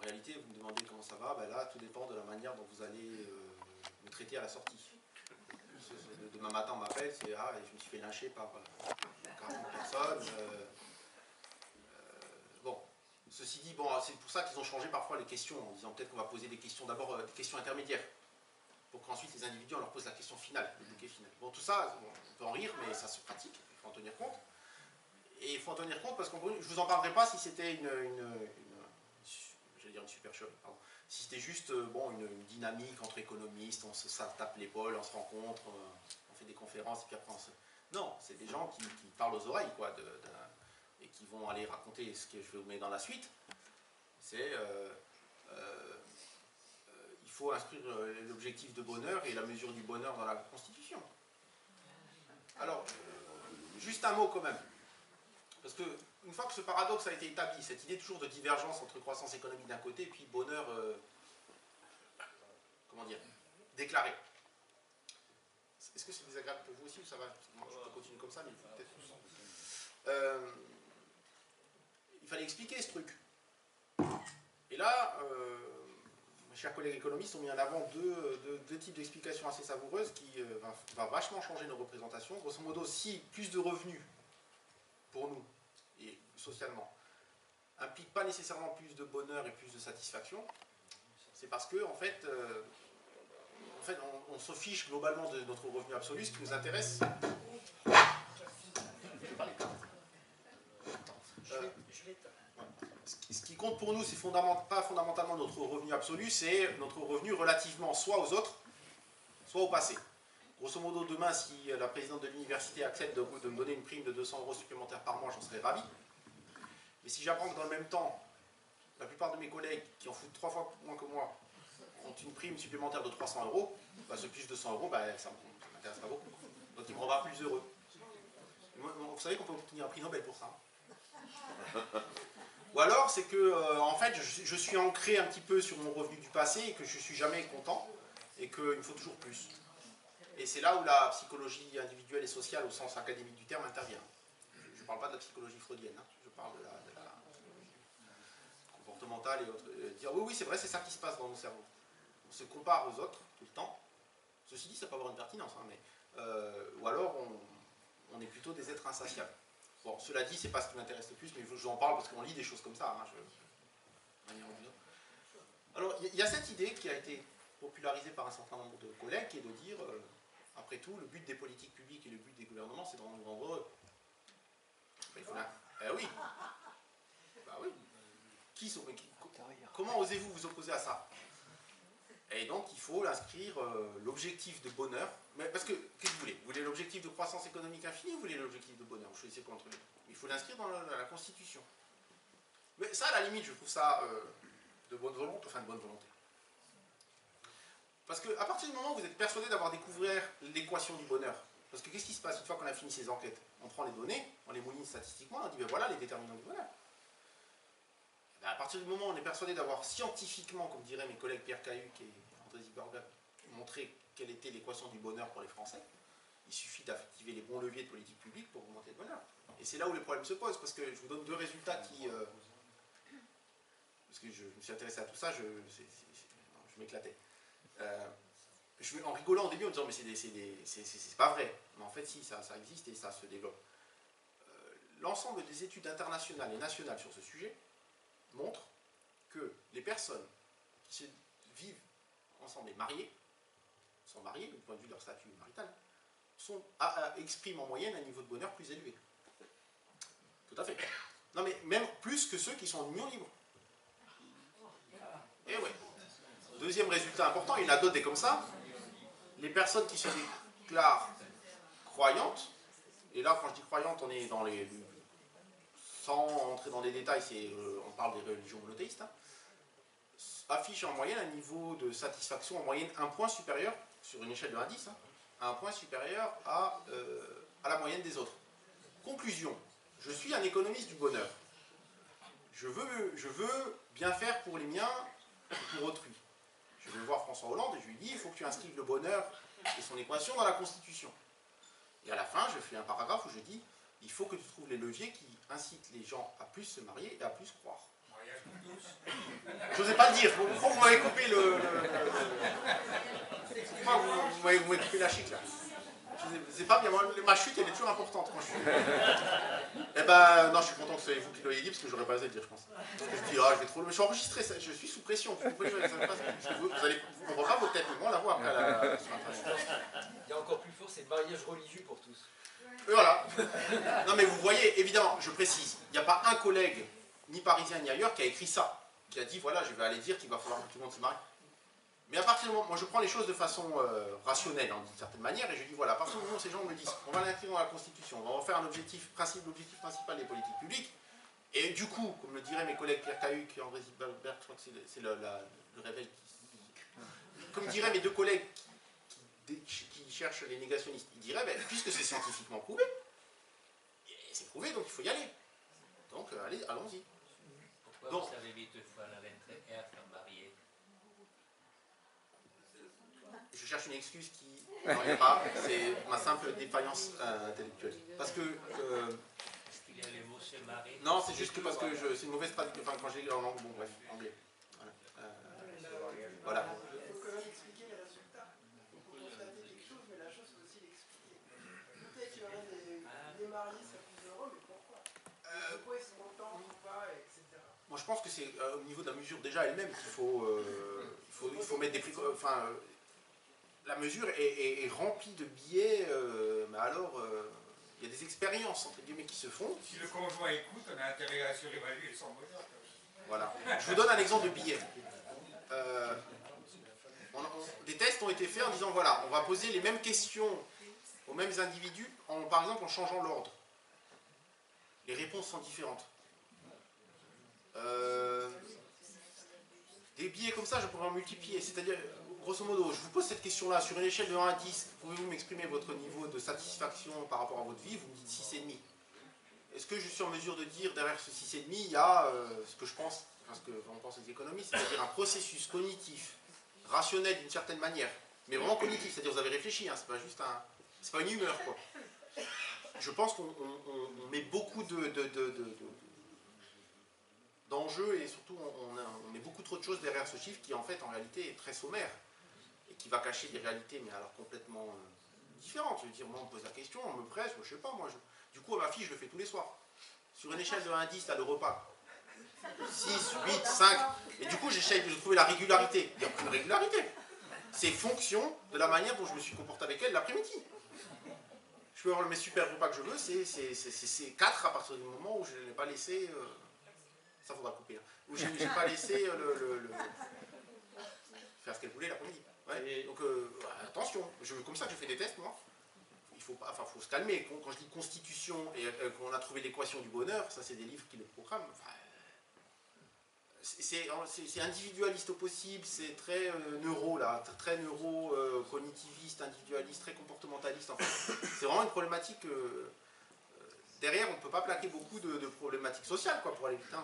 En réalité, vous me demandez comment ça va, ben là, tout dépend de la manière dont vous allez me traiter à la sortie. Demain matin, on m'appelle, c'est ah, je me suis fait lyncher par 40 personnes. Bon, ceci dit, bon, c'est pour ça qu'ils ont changé parfois les questions, en disant peut-être qu'on va poser des questions, d'abord des questions intermédiaires, pour qu'ensuite les individus, on leur pose la question finale, le bouquet final. Bon, tout ça, bon, on peut en rire, mais ça se pratique, il faut en tenir compte. Et il faut en tenir compte parce que je ne vous en parlerai pas si c'était j'allais dire une supercherie, pardon. Si c'était juste bon, une dynamique entre économistes, ça tape l'épaule, on se rencontre, on fait des conférences, et puis après on se... Non, c'est des gens qui parlent aux oreilles, quoi, et qui vont aller raconter ce que je vais vous mettre dans la suite. C'est... il faut inscrire l'objectif de bonheur et la mesure du bonheur dans la Constitution. Alors, juste un mot quand même. Parce que, une fois que ce paradoxe a été établi, cette idée toujours de divergence entre croissance économique d'un côté et puis bonheur, comment dire, déclaré. Est-ce que c'est désagréable pour vous aussi ou ça va? Moi, je peux continuer comme ça, mais peut-être. Il fallait expliquer ce truc. Et là, mes chers collègues économistes ont mis en avant deux types d'explications assez savoureuses qui va vachement changer nos représentations. Grosso modo, si plus de revenus pour nous, et socialement, implique pas nécessairement plus de bonheur et plus de satisfaction, c'est parce que, en fait, on se fiche globalement de notre revenu absolu. Ce qui nous intéresse... ce qui compte pour nous, c'est pas fondamentalement notre revenu absolu, c'est notre revenu relativement soit aux autres, soit au passé. Grosso modo, demain, si la présidente de l'université accepte de me donner une prime de 200 € supplémentaires par mois, j'en serais ravi. Mais si j'apprends que dans le même temps, la plupart de mes collègues qui en foutent 3 fois moins que moi ont une prime supplémentaire de 300 €, bah, ce plus 200 €, bah, ça ne m'intéresse pas beaucoup. Donc il me rendra plus heureux. Vous savez qu'on peut obtenir un prix Nobel pour ça. Ou alors, c'est que, en fait, je suis ancré un petit peu sur mon revenu du passé et que je ne suis jamais content et qu'il me faut toujours plus. Et c'est là où la psychologie individuelle et sociale, au sens académique du terme, intervient. Je ne parle pas de la psychologie freudienne, hein, je parle de la comportementale et autres. Dire oui, c'est vrai, c'est ça qui se passe dans nos cerveaux. On se compare aux autres tout le temps. Ceci dit, ça peut avoir une pertinence, hein, mais, ou alors on est plutôt des êtres insatiables. Bon, cela dit, c'est pas ce qui m'intéresse le plus, mais je vous en parle parce qu'on lit des choses comme ça. Hein, alors, il y a cette idée qui a été popularisée par un certain nombre de collègues, qui est de dire, après tout, le but des politiques publiques et le but des gouvernements, c'est de nous rendre heureux. Ben, oui. Bah oui. Comment osez-vous vous opposer à ça? Et donc, il faut inscrire l'objectif de bonheur. Mais parce que, qu'est-ce que vous voulez? Vous voulez l'objectif de croissance économique infinie ou vous voulez l'objectif de bonheur? Vous choisissez quoi entre les deux? Il faut l'inscrire dans la Constitution. Mais ça, à la limite, je trouve ça de bonne volonté, enfin de bonne volonté. Parce qu'à partir du moment où vous êtes persuadé d'avoir découvert l'équation du bonheur, parce que qu'est-ce qui se passe une fois qu'on a fini ces enquêtes? On prend les données, on les mouline statistiquement, on dit ben voilà les déterminants du bonheur. Ben à partir du moment où on est persuadé d'avoir scientifiquement, comme diraient mes collègues Pierre Cahuc et André Zipperberg, montré quelle était l'équation du bonheur pour les Français, il suffit d'activer les bons leviers de politique publique pour augmenter le bonheur. Et c'est là où les problèmes se posent, parce que je vous donne deux résultats qui... parce que je me suis intéressé à tout ça, je m'éclatais. En rigolant au début en disant mais c'est pas vrai. Mais en fait si, ça existe et ça se développe. L'ensemble des études internationales et nationales sur ce sujet montrent que les personnes qui vivent ensemble et mariées, sont mariées du point de vue de leur statut marital, expriment en moyenne un niveau de bonheur plus élevé. Tout à fait. Non mais même plus que ceux qui sont en union libre. Et ouais. Deuxième résultat important, il y en a d'autres des comme ça. Les personnes qui se déclarent croyantes, et là quand je dis croyantes, on est dans les... sans entrer dans les détails, on parle des religions monothéistes, hein, affichent en moyenne un niveau de satisfaction en moyenne un point supérieur, sur une échelle de 1 à 10, hein, un point supérieur à la moyenne des autres. Conclusion, je suis un économiste du bonheur. Je veux bien faire pour les miens et pour autrui. Je vais voir François Hollande et je lui dis il faut que tu inscrives le bonheur et son équation dans la Constitution. Et à la fin, je fais un paragraphe où je dis il faut que tu trouves les leviers qui incitent les gens à plus se marier et à plus croire. Je Je n'osais pas le dire. Pourquoi vous m'avez coupé pourquoi vous m'avez coupé la chic là? Je sais pas bien, moi, ma chute elle est toujours importante quand je suis. Eh ben, non, je suis content que ce soit vous qui l'ayez dit parce que j'aurais pas osé le dire, je pense. Parce que je dis, ah, je vais trop. Je suis enregistré, je suis sous pression. On voit pas vos têtes, mais bon, on la voit après sur Internet. Il y a encore plus fort, c'est le mariage religieux pour tous. Et voilà. Non, mais vous voyez, évidemment, je précise, il n'y a pas un collègue, ni parisien ni ailleurs, qui a écrit ça, qui a dit, voilà, je vais aller dire qu'il va falloir que tout le monde se marie. Mais à partir du moment, moi je prends les choses de façon rationnelle, d'une certaine manière, et je dis voilà, à partir du moment où ces gens me disent on va l'inscrire dans la Constitution, on va en faire un l'objectif principal des politiques publiques, et du coup, comme le diraient mes collègues Pierre Cahuc et André Zilberberg, je crois que c'est le réveil comme diraient mes deux collègues qui cherchent les négationnistes, ils diraient ben, puisque c'est scientifiquement prouvé, c'est prouvé donc il faut y aller. Donc allons-y. Pourquoi vous avez mis deux fois la lettre R comme marié? Je cherche une excuse qui n'en est pas, c'est ma simple défaillance intellectuelle. Parce que... Est-ce qu'il y a les mots se marier? Non, c'est juste que parce que c'est une mauvaise pratique, enfin quand j'ai en anglais, bon bref, anglais. Voilà. Il faut quand même expliquer les résultats. Il faut constater quelque chose, mais la chose, il faut aussi l'expliquer. Peut-être qu'il y aurait des mariés, ça plus heureux, mais pourquoi? Pourquoi ils sont contents ou pas, etc. Moi je pense que c'est au niveau de la mesure déjà elle-même qu'il faut mettre des prix... Enfin, la mesure est remplie de biais, mais alors il y a des expériences entre guillemets qui se font. Si le conjoint écoute, on a intérêt à surévaluer son bonheur. Voilà. Je vous donne un exemple de billet. Des tests ont été faits en disant voilà, on va poser les mêmes questions aux mêmes individus, par exemple en changeant l'ordre. Les réponses sont différentes. Des billets comme ça, je pourrais en multiplier. C'est-à-dire, grosso modo, je vous pose cette question-là, sur une échelle de 1 à 10, pouvez-vous m'exprimer votre niveau de satisfaction par rapport à votre vie? Vous me dites 6,5. Est-ce que je suis en mesure de dire, derrière ce 6,5, il y a ce que je pense, enfin ce qu'on pense les économistes, c'est-à-dire un processus cognitif, rationnel d'une certaine manière, mais vraiment cognitif, c'est-à-dire vous avez réfléchi, hein, c'est pas juste c'est pas une humeur, quoi. Je pense qu'on met beaucoup d'enjeux et surtout on met beaucoup trop de choses derrière ce chiffre qui en fait en réalité est très sommaire et qui va cacher des réalités mais alors complètement différentes. Je veux dire, moi on me pose la question, on me presse, moi, je sais pas, moi du coup à ma fille je le fais tous les soirs. Sur une échelle de 1 à 10, t'as le repas. 6, 8, 5, et du coup j'essaye de trouver la régularité. Il n'y a aucune régularité. C'est fonction de la manière dont je me suis comporté avec elle l'après-midi. Je peux avoir mes super repas que je veux, c'est 4 à partir du moment où je ne l'ai pas laissé... ça faudra couper, hein, où je n'ai pas laissé faire ce qu'elle voulait l'après-midi. Ouais. Donc attention, comme ça que je fais des tests, moi. Il faut se calmer. Quand je dis constitution et qu'on a trouvé l'équation du bonheur, ça c'est des livres qui le programment. Enfin, c'est individualiste au possible, c'est très neuro là, très neuro-cognitiviste, individualiste, très comportementaliste. En fait. C'est vraiment une problématique. Derrière, on ne peut pas plaquer beaucoup de problématiques sociales quoi, pour aller putain.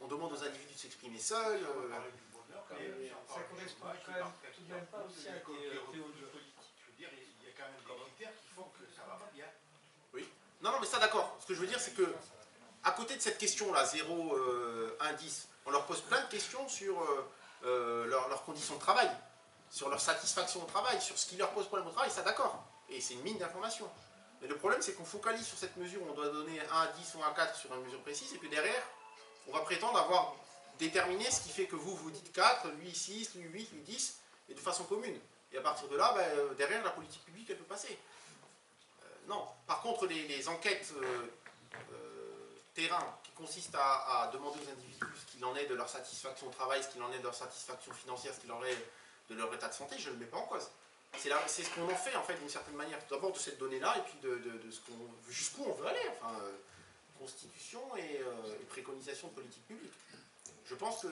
On demande aux individus de s'exprimer seuls. Ça correspond quand même tout de même pas aussi à des théories politiques. Je veux dire, il y a quand même des critères qui font que ça va pas bien. Oui. Non, mais ça d'accord. Ce que je veux dire, c'est que à côté de cette question-là, 0, 1, 10, on leur pose plein de questions sur leurs conditions de travail, sur leur satisfaction au travail, sur ce qui leur pose problème au travail, ça d'accord. Et c'est une mine d'informations. Mais le problème, c'est qu'on focalise sur cette mesure où on doit donner 1 à 10 ou 1 à 4 sur une mesure précise, et puis derrière, on va prétendre avoir déterminé ce qui fait que vous dites 4, lui 6, lui 8, lui 10, et de façon commune. Et à partir de là, derrière, la politique publique, elle peut passer. Non. Par contre, les enquêtes terrain qui consistent à demander aux individus ce qu'il en est de leur satisfaction au travail, ce qu'il en est de leur satisfaction financière, ce qu'il en est de leur état de santé, je ne le mets pas en cause. C'est ce qu'on en fait, en fait, d'une certaine manière. D'abord de cette donnée-là, et puis jusqu'où on veut aller. Enfin, constitution et préconisation de politique publique. Je pense que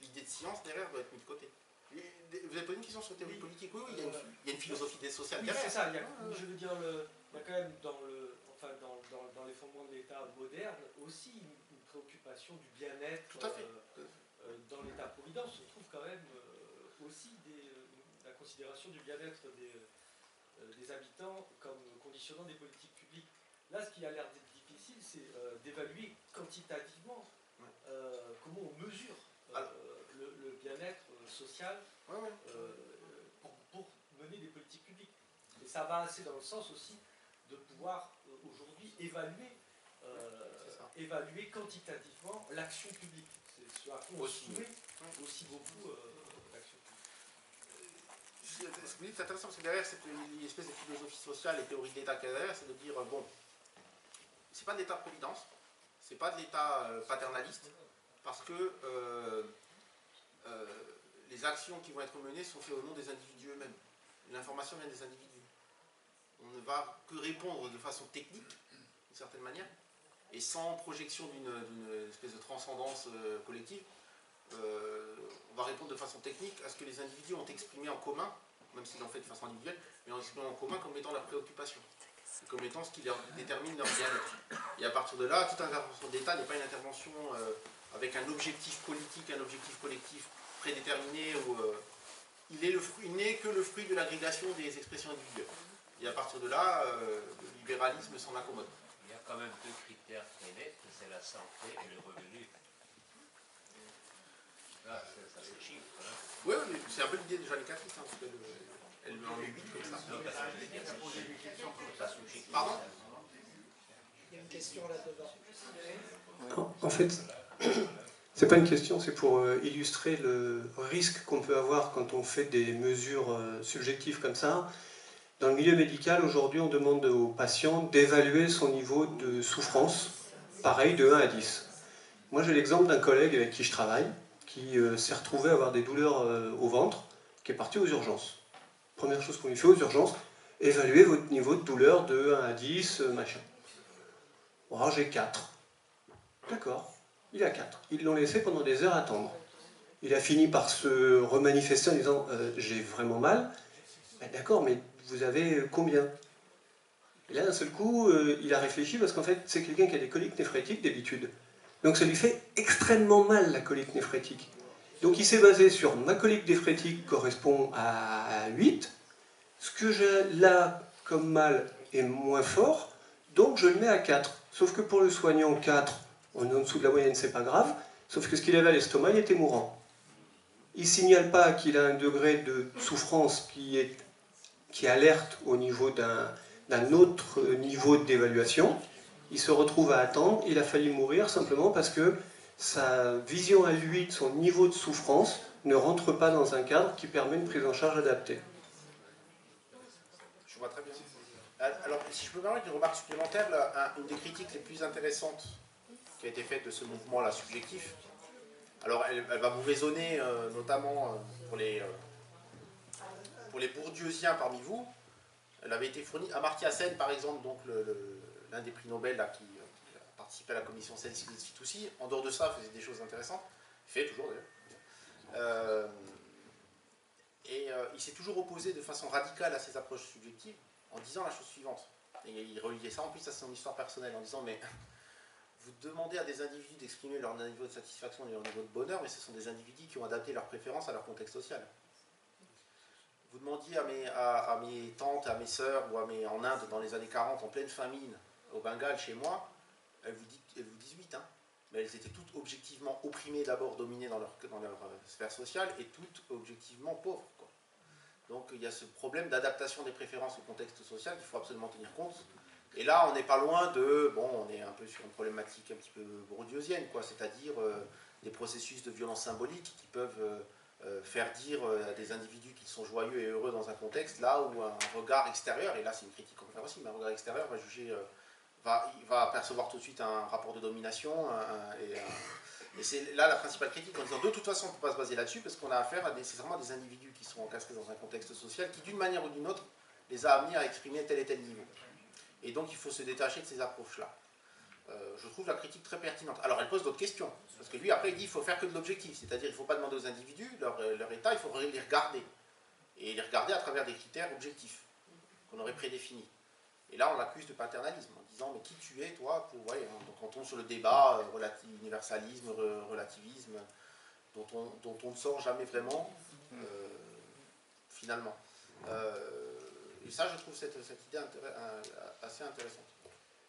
l'idée de science derrière doit être mise de côté. Vous avez posé une question sur la théorie politique? Oui, il y a une philosophie sociale derrière. Oui, c'est ça. Je veux dire, il y a quand même dans les fondements de l'État moderne aussi une préoccupation du bien-être. Tout à fait. Dans l'État-providence se trouve quand même aussi la considération du bien-être des habitants comme conditionnant des politiques publiques. Là, ce qui a l'air d'être difficile, c'est d'évaluer quantitativement comment on mesure sociales Ouais, ouais. pour mener des politiques publiques. Et ça va assez dans le sens aussi de pouvoir aujourd'hui évaluer quantitativement l'action publique. C'est ce à quoi on soumet aussi beaucoup l'action publique. Ce que vous dites, c'est intéressant parce que derrière, c'est une espèce de philosophie sociale et théorie de l'État qu'il y a derrière, c'est de dire, bon, c'est pas de l'État-providence, c'est pas de l'État paternaliste, parce que les actions qui vont être menées sont faites au nom des individus eux-mêmes. L'information vient des individus. On ne va que répondre de façon technique, d'une certaine manière, et sans projection d'une espèce de transcendance collective. On va répondre de façon technique à ce que les individus ont exprimé en commun, même s'ils l'ont fait de façon individuelle, mais ont exprimé en commun comme étant leur préoccupation, comme étant ce qui leur détermine leur bien-être. Et à partir de là, toute intervention de l'État n'est pas une intervention avec un objectif politique, un objectif collectif prédéterminé, où il n'est que le fruit de l'agrégation des expressions individuelles. Et à partir de là, le libéralisme s'en accommode. Il y a quand même deux critères très nets, c'est la santé et le revenu. Là, ça se chiffre. Hein. Oui, oui, c'est un peu l'idée de Jeanne Catherine, hein, parce qu'elle met en 8 comme ça. Non, parce que je veux dire, ça se chiffre. Pardon? Il y a une question là-dedans. En fait, c'est pas une question, c'est pour illustrer le risque qu'on peut avoir quand on fait des mesures subjectives comme ça. Dans le milieu médical, aujourd'hui, on demande aux patients d'évaluer son niveau de souffrance, pareil, de 1 à 10. Moi, j'ai l'exemple d'un collègue avec qui je travaille, qui s'est retrouvé à avoir des douleurs au ventre, qui est parti aux urgences. Première chose qu'on lui fait aux urgences, évaluez votre niveau de douleur de 1 à 10, machin. Bon, alors j'ai 4. D'accord, il a 4. Ils l'ont laissé pendant des heures attendre. Il a fini par se remanifester en disant j'ai vraiment mal. Ben, d'accord, mais vous avez combien? Et là, d'un seul coup, il a réfléchi parce qu'en fait, c'est quelqu'un qui a des coliques néphrétiques d'habitude. Donc ça lui fait extrêmement mal, la colique néphrétique. Donc il s'est basé sur ma colique néphrétique correspond à 8. Ce que j'ai là comme mal est moins fort, donc je le mets à 4. Sauf que pour le soignant, 4, on est en dessous de la moyenne, c'est pas grave. Sauf que ce qu'il avait à l'estomac, il était mourant. Il ne signale pas qu'il a un degré de souffrance qui alerte au niveau d'un autre niveau d'évaluation. Il se retrouve à attendre, il a failli mourir simplement parce que sa vision à lui de son niveau de souffrance ne rentre pas dans un cadre qui permet une prise en charge adaptée. Je vois très bien. Alors, si je peux me permettre une remarque supplémentaire, une des critiques les plus intéressantes qui a été faite de ce mouvement-là subjectif, alors elle va vous résonner notamment pour les bourdieusiens parmi vous. Elle avait été fournie à Amartya Sen, par exemple, donc l'un des prix Nobel là, qui a participé à la commission Sen-Smith aussi. En dehors de ça, faisait des choses intéressantes. Il fait toujours d'ailleurs. Il s'est toujours opposé de façon radicale à ces approches subjectives en disant la chose suivante. Et il reliait ça en plus à son histoire personnelle en disant mais vous demandez à des individus d'exprimer leur niveau de satisfaction et leur niveau de bonheur, mais ce sont des individus qui ont adapté leurs préférences à leur contexte social. Vous demandiez à mes tantes, à mes sœurs, ou en Inde dans les années 40, en pleine famine, au Bengale, chez moi, elles vous disent 8, hein, mais elles étaient toutes objectivement opprimées, d'abord dominées dans leur sphère sociale, et toutes objectivement pauvres, quoi. Donc il y a ce problème d'adaptation des préférences au contexte social qu'il faut absolument tenir compte. Et là, on n'est pas loin on est un peu sur une problématique un petit peu bourdieusienne, quoi, c'est-à-dire des processus de violence symbolique qui peuvent faire dire à des individus qu'ils sont joyeux et heureux dans un contexte, là où un regard extérieur, et là c'est une critique qu'on peut faire aussi, mais un regard extérieur va juger, il va percevoir tout de suite un rapport de domination, et c'est là la principale critique, en disant de toute façon on ne peut pas se baser là-dessus, parce qu'on a affaire à nécessairement des individus qui sont encastrés dans un contexte social qui d'une manière ou d'une autre les a amenés à exprimer tel et tel niveau. Et donc il faut se détacher de ces approches-là. Je trouve la critique très pertinente. Alors elle pose d'autres questions, parce que lui après il dit qu'il faut faire que de l'objectif, c'est-à-dire il ne faut pas demander aux individus leur état, il faut les regarder. Et les regarder à travers des critères objectifs, qu'on aurait prédéfinis. Et là on l'accuse de paternalisme, en disant mais qui tu es toi pour... Ouais, hein, donc on tombe sur le débat, universalisme, relativisme, dont on ne sort jamais vraiment, finalement. Et ça je trouve cette idée assez intéressante.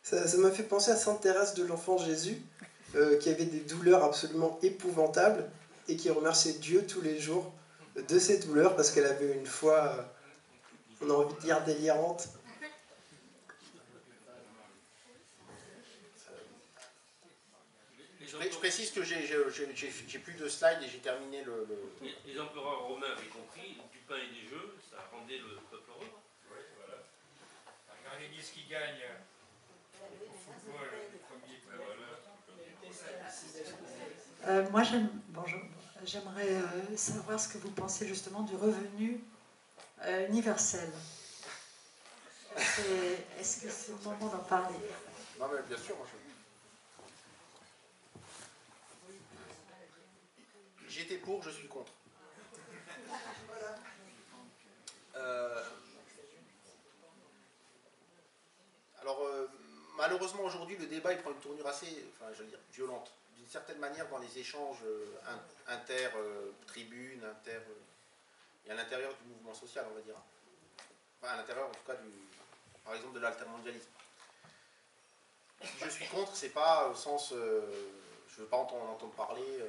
Ça m'a fait penser à Sainte Thérèse de l'Enfant Jésus, qui avait des douleurs absolument épouvantables et qui remerciait Dieu tous les jours de ses douleurs, parce qu'elle avait une foi, on a envie de dire délirante. Je précise que j'ai plus de slides et j'ai terminé le... Les empereurs romains avaient compris, du pain et des jeux, ça rendait le peuple heureux. Oui, voilà. Regardez bien ce qui gagne au football, le premier club. Moi, j'aimerais savoir ce que vous pensez justement du revenu universel. Est-ce que c'est le moment d'en parler? Non mais bien sûr, moi j'étais pour, je suis contre. Alors malheureusement aujourd'hui le débat il prend une tournure assez, enfin je veux dire, violente. D'une certaine manière dans les échanges inter-tribunes, et à l'intérieur du mouvement social on va dire. Enfin à l'intérieur en tout cas par exemple de l'altermondialisme. Si je suis contre, c'est pas au sens, je ne veux pas en entendre parler.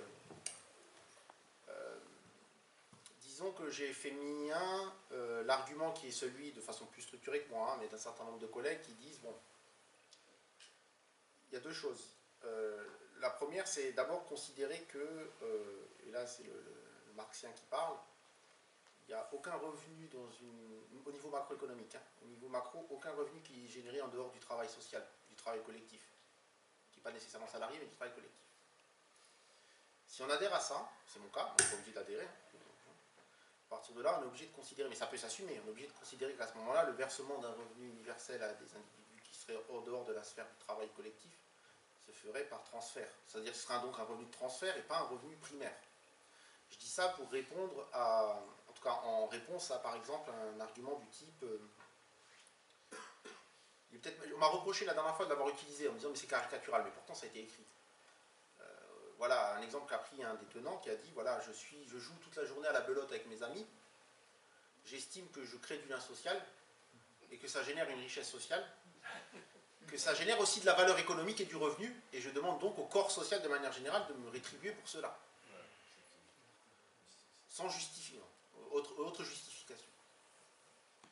Disons que j'ai fait mien l'argument qui est celui, de façon plus structurée que moi, hein, mais d'un certain nombre de collègues qui disent, bon, il y a deux choses. La première, c'est d'abord considérer que, et là c'est le marxien qui parle, il n'y a aucun revenu au niveau macroéconomique, hein, au niveau macro, aucun revenu qui est généré en dehors du travail social, du travail collectif, qui n'est pas nécessairement salarié, mais du travail collectif. Si on adhère à ça, c'est mon cas, on n'est pas obligé d'adhérer, à partir de là, on est obligé de considérer, mais ça peut s'assumer, on est obligé de considérer qu'à ce moment-là, le versement d'un revenu universel à des individus qui seraient hors dehors de la sphère du travail collectif se ferait par transfert. C'est-à-dire que ce sera donc un revenu de transfert et pas un revenu primaire. Je dis ça pour répondre à, en tout cas en réponse à par exemple un argument du type, on m'a reproché la dernière fois de l'avoir utilisé en me disant mais c'est caricatural, mais pourtant ça a été écrit. Voilà un exemple qu'a pris un des tenants qui a dit voilà je joue toute la journée à la belote avec mes amis, j'estime que je crée du lien social et que ça génère une richesse sociale, que ça génère aussi de la valeur économique et du revenu, et je demande donc au corps social de manière générale de me rétribuer pour cela. Sans justifier, autre justification.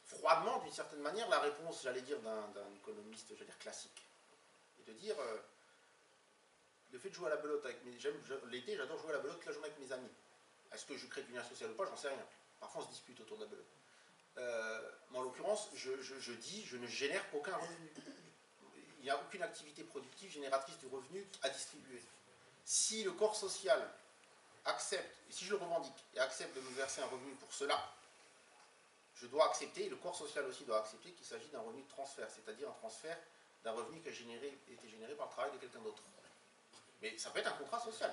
Froidement, d'une certaine manière, la réponse, j'allais dire, d'un économiste, j'allais dire classique, est de dire le fait de jouer à la belote avec l'été, j'adore jouer à la belote toute la journée avec mes amis. Est-ce que je crée du lien social ou pas? J'en sais rien. Parfois, on se dispute autour de la belote. Mais en l'occurrence, je dis, je ne génère aucun revenu. Il n'y a aucune activité productive génératrice de revenus à distribuer. Si le corps social accepte, et si je le revendique, et accepte de me verser un revenu pour cela, je dois accepter, et le corps social aussi doit accepter qu'il s'agit d'un revenu de transfert, c'est-à-dire un transfert d'un revenu qui a été généré par le travail de quelqu'un d'autre. Mais ça peut être un contrat social.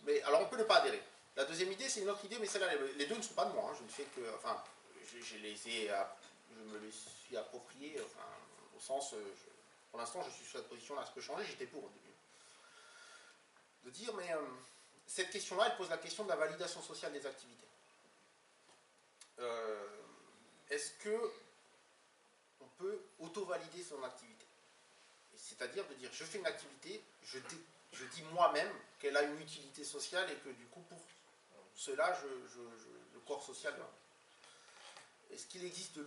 Mais alors on peut ne pas adhérer. La deuxième idée, c'est une autre idée, mais celle-là, les deux ne sont pas de moi. Hein. Je ne fais que, enfin, je me les suis appropriés, enfin, au sens, pour l'instant, je suis sur cette position-là. Ce que changer, j'étais pour au début. De dire, mais cette question-là, elle pose la question de la validation sociale des activités. Est-ce que on peut auto-valider son activité? C'est-à-dire de dire, je fais une activité, je dis moi-même qu'elle a une utilité sociale et que du coup, pour cela, le corps social... Est-ce qu'il existe,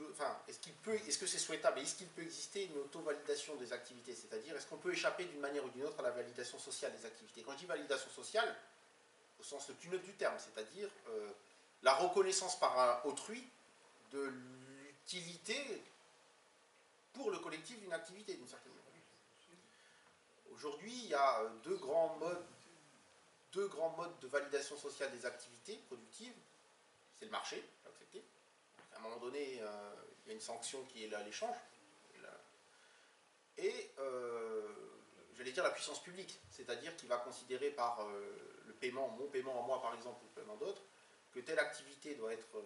est-ce que c'est souhaitable et est-ce qu'il peut exister une auto-validation des activités? C'est-à-dire, est-ce qu'on peut échapper d'une manière ou d'une autre à la validation sociale des activités? Quand je dis validation sociale, au sens le plus neutre du terme, c'est-à-dire la reconnaissance par autrui de l'utilité pour le collectif d'une activité, d'une certaine manière. Aujourd'hui, il y a deux grands modes de validation sociale des activités productives. C'est le marché, accepté. À un moment donné, il y a une sanction qui est là, l'échange. Et, j'allais dire, la puissance publique, c'est-à-dire qui va considérer par le paiement, mon paiement en moi par exemple, ou le paiement d'autres, que telle activité doit être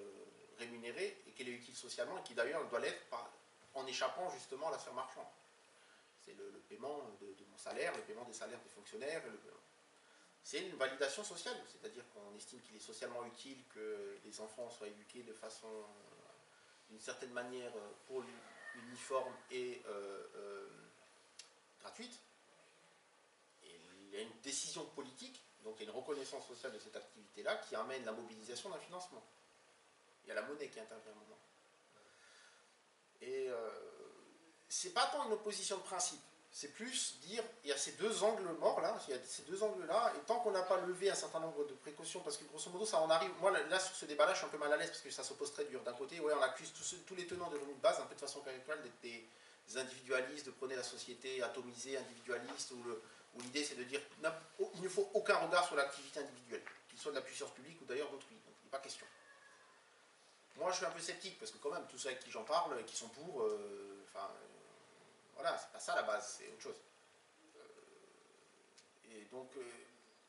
rémunérée et qu'elle est utile socialement, et qui d'ailleurs doit l'être en échappant justement à la sphère marchande. C'est le paiement de mon salaire, le paiement des salaires des fonctionnaires. C'est une validation sociale, c'est-à-dire qu'on estime qu'il est socialement utile que les enfants soient éduqués de façon, d'une certaine manière, uniforme et gratuite. Et il y a une décision politique, Donc il y a une reconnaissance sociale de cette activité-là qui amène la mobilisation d'un financement. Il y a la monnaie qui intervient à un moment. Et c'est pas tant une opposition de principe, c'est plus dire, il y a ces deux angles morts là, il y a ces deux angles-là, et tant qu'on n'a pas levé un certain nombre de précautions, parce que grosso modo ça en arrive, moi là sur ce débat-là je suis un peu mal à l'aise, parce que ça s'oppose très dur. D'un côté, ouais, on accuse tous les tenants de revenus de base, un peu de façon caricturale, d'être des individualistes, de prôner la société atomisée, individualiste, où l'idée c'est de dire il ne faut aucun regard sur l'activité individuelle, qu'il soit de la puissance publique ou d'ailleurs d'autrui, donc il n'est pas question. Moi je suis un peu sceptique, parce que quand même tous ceux avec qui j'en parle, qui sont pour, voilà, c'est pas ça la base, c'est autre chose.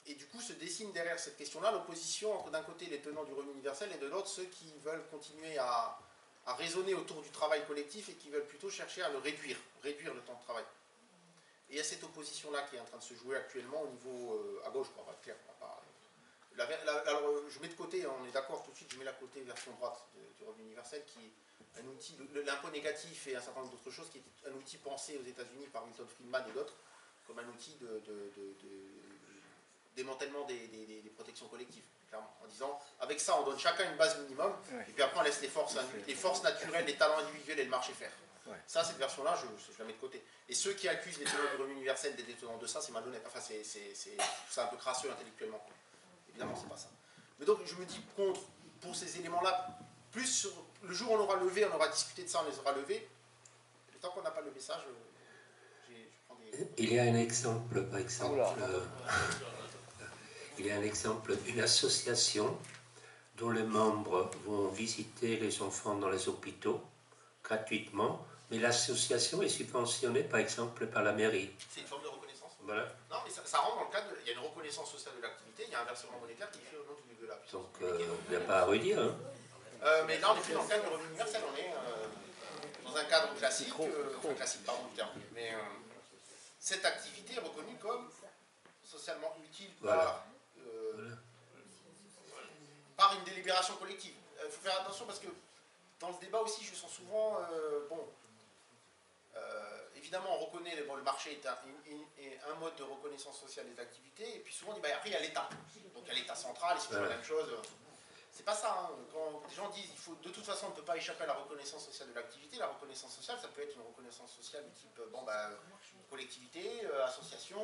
Et du coup se dessine derrière cette question-là l'opposition entre d'un côté les tenants du revenu universel et de l'autre ceux qui veulent continuer à raisonner autour du travail collectif et qui veulent plutôt chercher à le réduire le temps de travail. Et il y a cette opposition-là qui est en train de se jouer actuellement au niveau, à gauche, quoi, on va être clair. Alors je mets de côté, on est d'accord tout de suite, je mets la côté version droite du revenu universel qui est un outil, l'impôt négatif et un certain nombre d'autres choses, qui est un outil pensé aux États-Unis par Milton Friedman et d'autres, comme un outil de démantèlement des protections collectives, clairement, en disant, avec ça on donne chacun une base minimum, et puis après on laisse les forces naturelles, les talents individuels et le marché faire. Ça, cette version-là, je la mets de côté. Et ceux qui accusent les tenants du revenu universel des détenants de ça, c'est malhonnête, enfin c'est un peu crasseux intellectuellement. Évidemment, c'est pas ça. Mais donc, je me dis contre, pour ces éléments-là, plus sur le jour où on aura levé, on aura discuté de ça, on les aura levés. Le temps qu'on n'a pas levé ça, je prends des... Il y a un exemple, par exemple, il y a un exemple d'une association dont les membres vont visiter les enfants dans les hôpitaux gratuitement, mais l'association est subventionnée, par exemple, par la mairie. C'est une forme de reconnaissance. Voilà. Non, mais ça rentre dans le cadre, il y a une reconnaissance sociale de l'activité, il y a un versement monétaire qui est fait au nom du niveau de la puissance. Donc, il n'y a pas à redire. Hein. Mais là, on est plus dans le cadre du revenu universel, on est dans un cadre classique, classique, pardon le terme, mais cette activité est reconnue comme socialement utile par une délibération collective. Il faut faire attention parce que dans le débat aussi, je sens souvent, évidemment, on reconnaît, le marché est un mode de reconnaissance sociale des activités, et puis souvent on dit, après il y a l'État. Donc il y a l'État central, et c'est toujours la même chose. C'est pas ça, hein. Quand des gens disent, de toute façon, on ne peut pas échapper à la reconnaissance sociale de l'activité, la reconnaissance sociale, ça peut être une reconnaissance sociale du type, collectivité, association...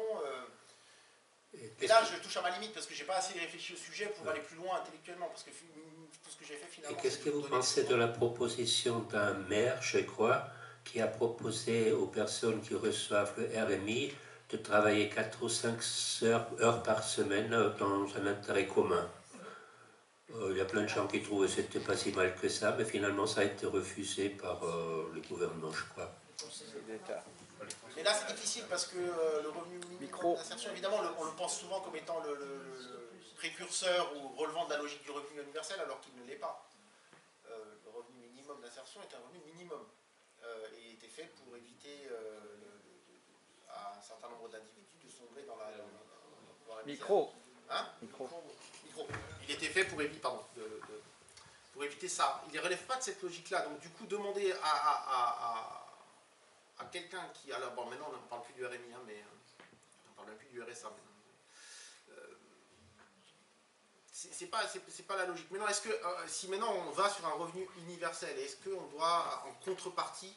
Et là, je touche à ma limite, parce que je n'ai pas assez réfléchi au sujet pour aller plus loin intellectuellement, parce que tout ce que j'ai fait finalement... Et qu'est-ce que vous pensez de la proposition d'un maire, je crois, qui a proposé aux personnes qui reçoivent le RMI de travailler 4 ou 5 heures par semaine dans un intérêt commun? Il y a plein de gens qui trouvaient que ce n'était pas si mal que ça, mais finalement ça a été refusé par le gouvernement, je crois. Mais là c'est difficile parce que le revenu minimum d'insertion, évidemment, on le pense souvent comme étant le précurseur ou relevant de la logique du revenu universel, alors qu'il ne l'est pas. Le revenu minimum d'insertion est un revenu minimum et était fait pour éviter à un certain nombre d'individus de sombrer dans la misère. Hein? Micro. Il était fait pour éviter, pour éviter ça. Il ne relève pas de cette logique-là. Donc du coup, demander à quelqu'un qui... Alors bon, maintenant on ne parle plus du RMI, hein, mais on ne parle même plus du RSA maintenant. C'est pas la logique. Maintenant, est-ce que si maintenant on va sur un revenu universel, est-ce qu'on doit, en contrepartie,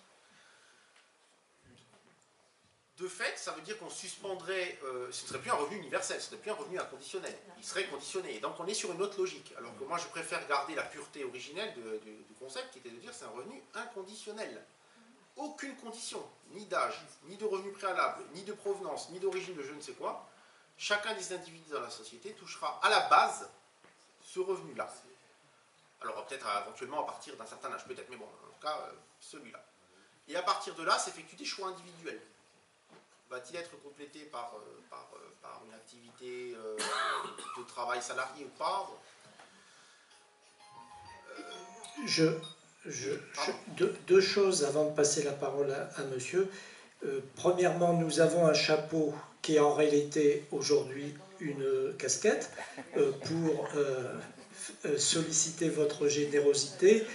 de fait, ça veut dire qu'on suspendrait, ce ne serait plus un revenu universel, ce ne serait plus un revenu inconditionnel, il serait conditionné. Et donc on est sur une autre logique. Alors que moi je préfère garder la pureté originelle du concept, qui était de dire c'est un revenu inconditionnel. Aucune condition, ni d'âge, ni de revenu préalable, ni de provenance, ni d'origine de je ne sais quoi. Chacun des individus dans la société touchera à la base ce revenu-là. Alors peut-être éventuellement à partir d'un certain âge, peut-être, mais bon, en tout cas celui-là. Et à partir de là, s'effectuent des choix individuels. Va-t-il être complété par une activité de travail salarié ou pas? Deux choses avant de passer la parole à monsieur. Premièrement, nous avons un chapeau qui est en réalité aujourd'hui une casquette pour solliciter votre générosité.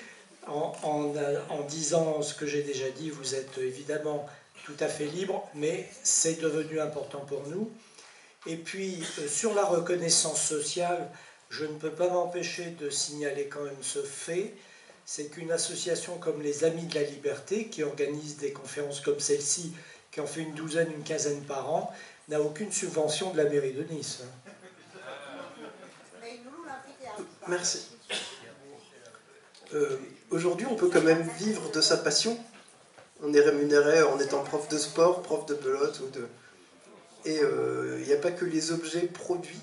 En disant ce que j'ai déjà dit, vous êtes évidemment tout à fait libre, mais c'est devenu important pour nous. Et puis, sur la reconnaissance sociale, je ne peux pas m'empêcher de signaler quand même ce fait, c'est qu'une association comme les Amis de la Liberté, qui organise des conférences comme celle-ci, qui en fait une douzaine, une quinzaine par an, n'a aucune subvention de la mairie de Nice. Merci. Aujourd'hui, on peut quand même vivre de sa passion. On est rémunéré en étant prof de sport, prof de belote ou de... Et il n'y a pas que les objets produits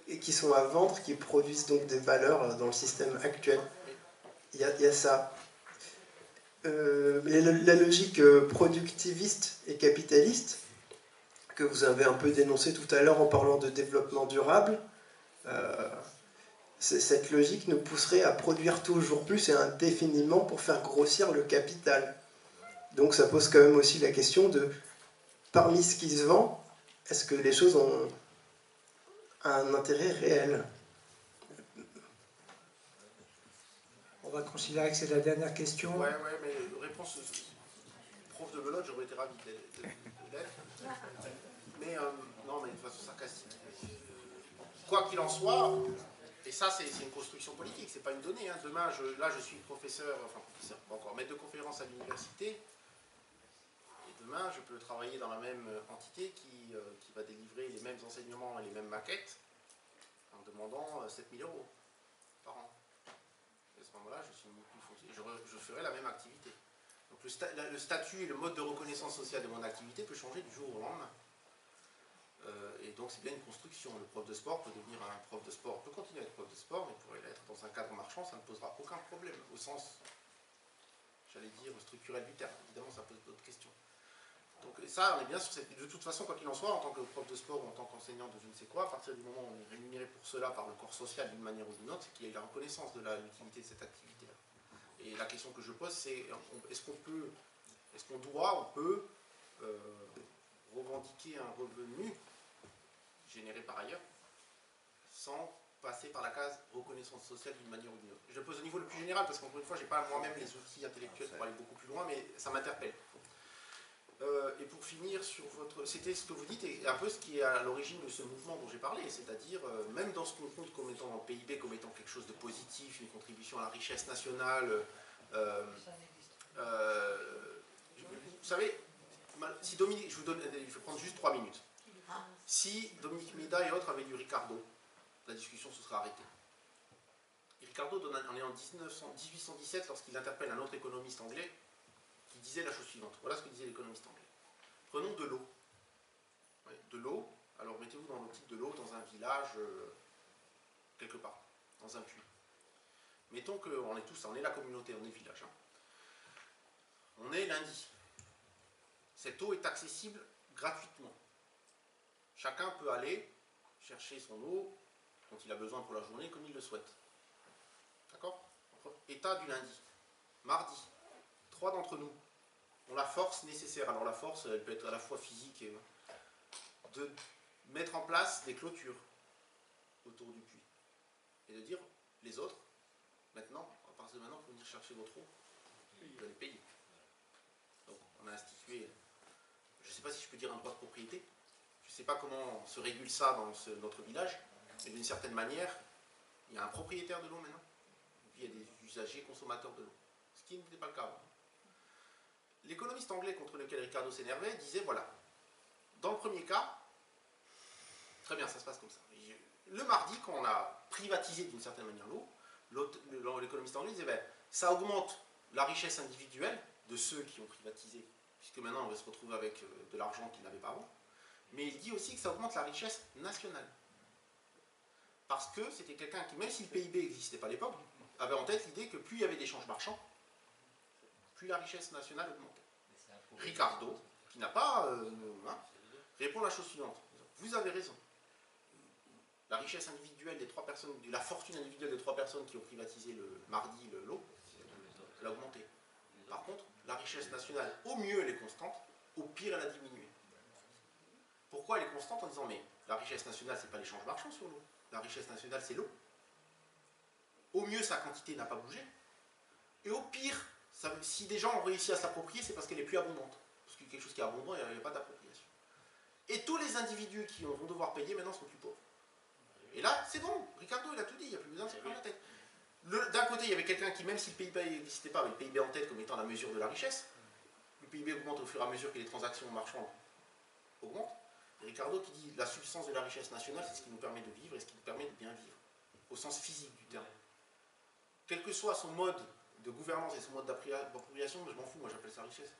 et qui sont à vendre qui produisent donc des valeurs dans le système actuel. Il y a ça. La logique productiviste et capitaliste que vous avez un peu dénoncée tout à l'heure en parlant de développement durable, cette logique nous pousserait à produire toujours plus et indéfiniment pour faire grossir le capital. Donc ça pose quand même aussi la question de, parmi ce qui se vend, est-ce que les choses ont un intérêt réel? On va considérer que c'est la dernière question. Ouais, mais réponse prof de belote, j'aurais été ravi de l'être. Mais non, mais de façon sarcastique. Quoi qu'il en soit, et ça c'est une construction politique, c'est pas une donnée. Hein. Demain, je suis professeur, pas encore, maître de conférence à l'université. Et demain, je peux travailler dans la même entité qui va délivrer les mêmes enseignements et les mêmes maquettes en demandant 7 000 € par an. Et à ce moment-là, je suis plus foncier. Je ferai la même activité. Donc le statut et le mode de reconnaissance sociale de mon activité peut changer du jour au lendemain. Et donc c'est bien une construction. Le prof de sport peut devenir un prof de sport, peut continuer à être prof de sport, mais pourrait l'être dans un cadre marchand, ça ne posera aucun problème, au sens, j'allais dire, structurel du terme. Évidemment, ça pose d'autres questions. Donc ça, on est bien sur cette... De toute façon, quoi qu'il en soit, en tant que prof de sport ou en tant qu'enseignant de je ne sais quoi, à partir du moment où on est rémunéré pour cela par le corps social d'une manière ou d'une autre, c'est qu'il y a eu la reconnaissance de l'utilité de cette activité-là. Et la question que je pose, c'est est-ce qu'on peut revendiquer un revenu généré par ailleurs sans passer par la case reconnaissance sociale d'une manière ou d'une autre. Je le pose au niveau le plus général parce qu'encore une fois, je n'ai pas moi-même les outils intellectuels pour aller beaucoup plus loin, mais ça m'interpelle. Et pour finir sur c'était ce que vous dites et un peu ce qui est à l'origine de ce mouvement dont j'ai parlé, c'est-à-dire même dans ce qu'on compte comme étant dans le PIB, comme étant quelque chose de positif, une contribution à la richesse nationale. Vous savez, si Dominique, je vais prendre juste 3 minutes. Si Dominique Méda et autres avaient lu Ricardo, la discussion se serait arrêtée. Et Ricardo, on est en 1817 lorsqu'il interpelle un autre économiste anglais qui disait la chose suivante. Voilà ce que disait l'économiste anglais. Prenons de l'eau. Ouais, de l'eau, alors mettez-vous dans l'optique de l'eau dans un village, quelque part, dans un puits. Mettons qu'on est la communauté, on est le village. Hein. On est lundi. Cette eau est accessible gratuitement. Chacun peut aller chercher son eau dont il a besoin pour la journée comme il le souhaite. D'accord? État du lundi. Mardi. 3 d'entre nous ont la force nécessaire. Alors la force, elle peut être à la fois physique et de mettre en place des clôtures autour du puits. Et de dire, les autres, maintenant, à partir de maintenant, pour venir chercher votre eau, vous allez payer. Donc on a institué, je ne sais pas si je peux dire un droit de propriété, je ne sais pas comment se régule ça dans notre village, mais d'une certaine manière, il y a un propriétaire de l'eau maintenant, et puis il y a des usagers consommateurs de l'eau, ce qui n'était pas le cas avant. L'économiste anglais contre lequel Ricardo s'énervait disait, voilà, dans le premier cas, très bien, ça se passe comme ça. Le mardi, quand on a privatisé d'une certaine manière l'eau, l'économiste anglais disait, ben, ça augmente la richesse individuelle de ceux qui ont privatisé, puisque maintenant on va se retrouver avec de l'argent qu'ils n'avaient pas avant, mais il dit aussi que ça augmente la richesse nationale. Parce que c'était quelqu'un qui, même si le PIB n'existait pas à l'époque, avait en tête l'idée que plus il y avait d'échanges marchands, plus la richesse nationale augmentait. Ricardo, qui n'a pas... répond la chose suivante. Vous avez raison. La richesse individuelle des 3 personnes, la fortune individuelle des 3 personnes qui ont privatisé le mardi l'eau, elle a augmenté. Par contre, la richesse nationale, au mieux, elle est constante, au pire, elle a diminué. Pourquoi elle est constante? En disant, mais la richesse nationale, c'est pas l'échange marchand sur l'eau. La richesse nationale, c'est l'eau. Au mieux, sa quantité n'a pas bougé. Et au pire, si des gens ont réussi à s'approprier, c'est parce qu'elle est plus abondante. Parce que quelque chose qui est abondant, il n'y a pas d'appropriation. Et tous les individus qui vont devoir payer maintenant seront plus pauvres. Et là, c'est bon, Ricardo il a tout dit, il n'y a plus besoin de se prendre la tête. D'un côté, il y avait quelqu'un qui, même si le PIB n'existait pas, avait le PIB en tête comme étant la mesure de la richesse. Le PIB augmente au fur et à mesure que les transactions marchandes augmentent. Et Ricardo qui dit la substance de la richesse nationale, c'est ce qui nous permet de vivre et ce qui nous permet de bien vivre, au sens physique du terme. Quel que soit son mode de gouvernance et son mode d'appropriation, je m'en fous, moi j'appelle ça richesse.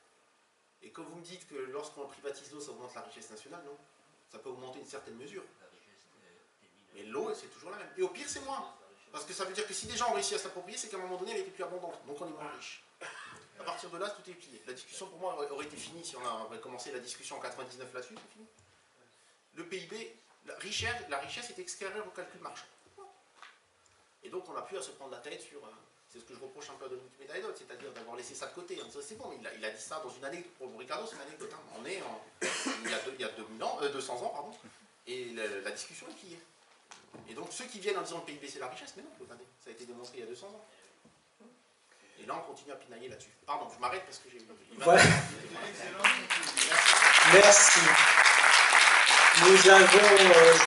Et quand vous me dites que lorsqu'on privatise l'eau, ça augmente la richesse nationale, non. Ça peut augmenter une certaine mesure. Mais l'eau, c'est toujours la même. Et au pire, c'est moins. Parce que ça veut dire que si des gens ont réussi à s'approprier, c'est qu'à un moment donné, elle était plus abondante. Donc on est moins riche. À partir de là, tout est plié. La discussion, pour moi, aurait été finie si on avait commencé la discussion en 99 là-dessus, c'est fini. Le PIB, la richesse est extérieure au calcul marchand. Et donc on n'a plus à se prendre la tête sur... c'est ce que je reproche un peu à Dominique Médaillot, c'est-à-dire d'avoir laissé ça de côté. C'est bon, il a dit ça dans une anecdote. Pour Ricardo, c'est une anecdote. Hein. On est il y a 200 ans, pardon, et la discussion est pliée. Et donc ceux qui viennent en disant le PIB c'est la richesse, mais non, regardez, ça a été démontré il y a 200 ans. Et là on continue à pinailler là-dessus. Pardon, je m'arrête parce que j'ai... Voilà. Merci. Nous avons...